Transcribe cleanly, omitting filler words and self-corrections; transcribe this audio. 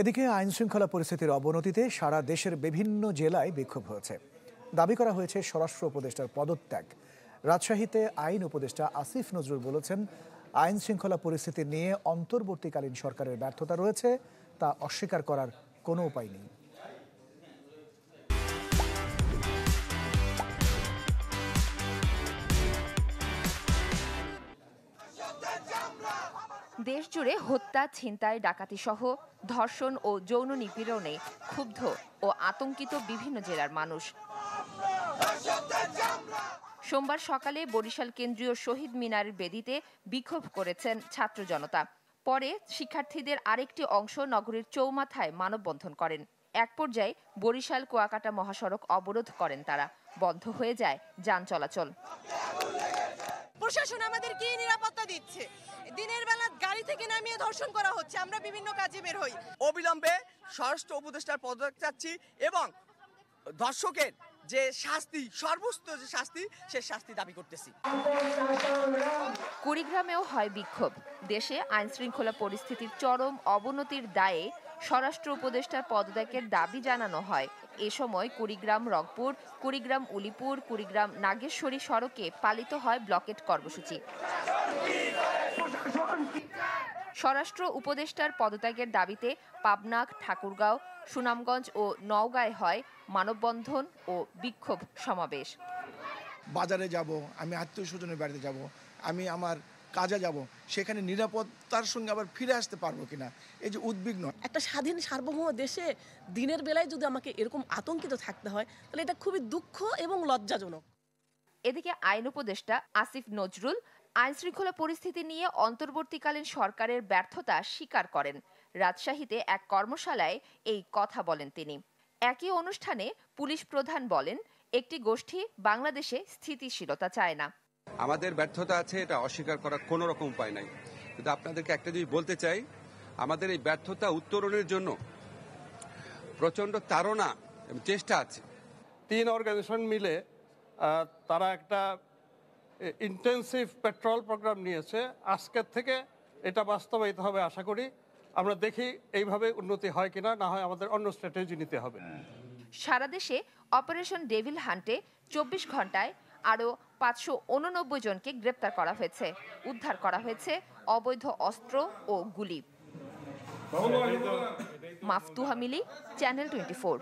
এদিকে আইনশৃঙ্খলা পরিস্থিতির অবনতিতে সারা দেশের বিভিন্ন জেলায় বিক্ষোভ হয়েছে। দাবি করা হয়েছে স্বরাষ্ট্র উপদেষ্টার পদত্যাগ। রাজশাহীতে আইন উপদেষ্টা আসিফ নজরুল বলেছেন, আইন শৃঙ্খলা পরিস্থিতি নিয়ে অন্তর্বর্তীকালীন সরকারের ব্যর্থতা রয়েছে, তা অস্বীকার করার কোনো উপায় নেই। দেশজুড়ে হত্যা, ছিনতাই, ডাকাতি সহ ধর্ষণ ও যৌন নিপীড়নে ক্ষুব্ধ ও আতঙ্কিত বিভিন্ন জেলার মানুষ। সোমবার সকালে বরিশাল কেন্দ্রীয় শহীদ মিনারের বেদিতে বিক্ষোভ করেছেন ছাত্র জনতা। পরে শিক্ষার্থীদের আরেকটি অংশ নগরীর চৌমাথায় মানববন্ধন করেন। এক পর্যায়ে বরিশাল কুয়াকাটা মহাসড়ক অবরোধ করেন তারা। বন্ধ হয়ে যায় যান চলাচল। প্রশাসন আমাদের কি নিরাপত্তা দিচ্ছে? দিনের বেলা গাড়ি থেকে নামিয়ে ধর্ষণ করা হচ্ছে, আমরা বিভিন্ন কাজে বের হই। অবিলম্বে স্বরাষ্ট্র উপদেষ্টার পদত্যাগ চাচ্ছি এবং ধর্ষকের যে শাস্তি, সর্বোচ্চ যে শাস্তি, সে শাস্তি দাবি করতেছি। কুড়িগ্রামেও হয় বিক্ষোভ। দেশে আইন শৃঙ্খলা পরিস্থিতির চরম অবনতির দায়ে স্বরাষ্ট্র উপদেষ্টার পদত্যাগের দাবি জানানো হয়। এ সময় কুড়িগ্রাম রংপুর, কুড়িগ্রাম উলিপুর, কুড়িগ্রাম নাগেশ্বরী সড়কে পালিত হয় ব্লকেট কর্মসূচি। স্বরাষ্ট্র উপদেষ্টার পদত্যাগের দাবিতে পাবনা, ঠাকুরগাঁও, সুনামগঞ্জ ও নওগাঁয় হয় মানববন্ধন ও বিক্ষোভ সমাবেশ। বাজারে যাব, আমি আত্মীয় স্বজনের বাড়িতে যাব, আমি আমার কাজে যাব, সেখানে নিরাপত্তার সঙ্গে আবার ফিরে আসতে পারবো কিনা, এই যে উদ্বিগ্ন। একটা স্বাধীন সার্বভৌম দেশে দিনের বেলায় যদি আমাকে এরকম আতঙ্কিত থাকতে হয়, তাহলে এটা খুবই দুঃখ এবং লজ্জাজনক। এদিকে আইন উপদেষ্টা আসিফ নজরুল আইন শৃঙ্খলা পরিস্থিতি নিয়ে অন্তর্বর্তীকালীন সরকারের ব্যর্থতা স্বীকার করেন। রাজশাহীতে এক কর্মশালায় এই কথা বলেন তিনি। একই অনুষ্ঠানে পুলিশ প্রধান বলেন, একটি গোষ্ঠী বাংলাদেশে স্থিতিশীলতা চায় না। আমাদের ব্যর্থতা আছে, এটা অস্বীকার করার কোনো রকম উপায় নাই। কিন্তু আপনাদেরকে একটা জিনিস বলতে চাই, আমাদের এই ব্যর্থতা উত্তরণের জন্য প্রচন্ড তাড়না এবং চেষ্টা আছে। 3 অর্গানাইজেশন মিলে তারা একটা ইন্টেন্সিভ পেট্রোল প্রোগ্রাম নিয়েছে। আজকের থেকে এটা বাস্তবায়িত হবে আশা করি। আমরা দেখি এইভাবে উন্নতি হয় কিনা, না হয় আমাদের অন্য স্ট্র্যাটেজি নিতে হবে। সারা দেশে অপারেশন ডেভিল হান্টে 24 ঘন্টায় আরও 589 জনকে গ্রেপ্তার করা হয়েছে। উদ্ধার করা হয়েছে অবৈধ অস্ত্র ও গুলি। মাফতুহা মিলি, চ্যানেল 24।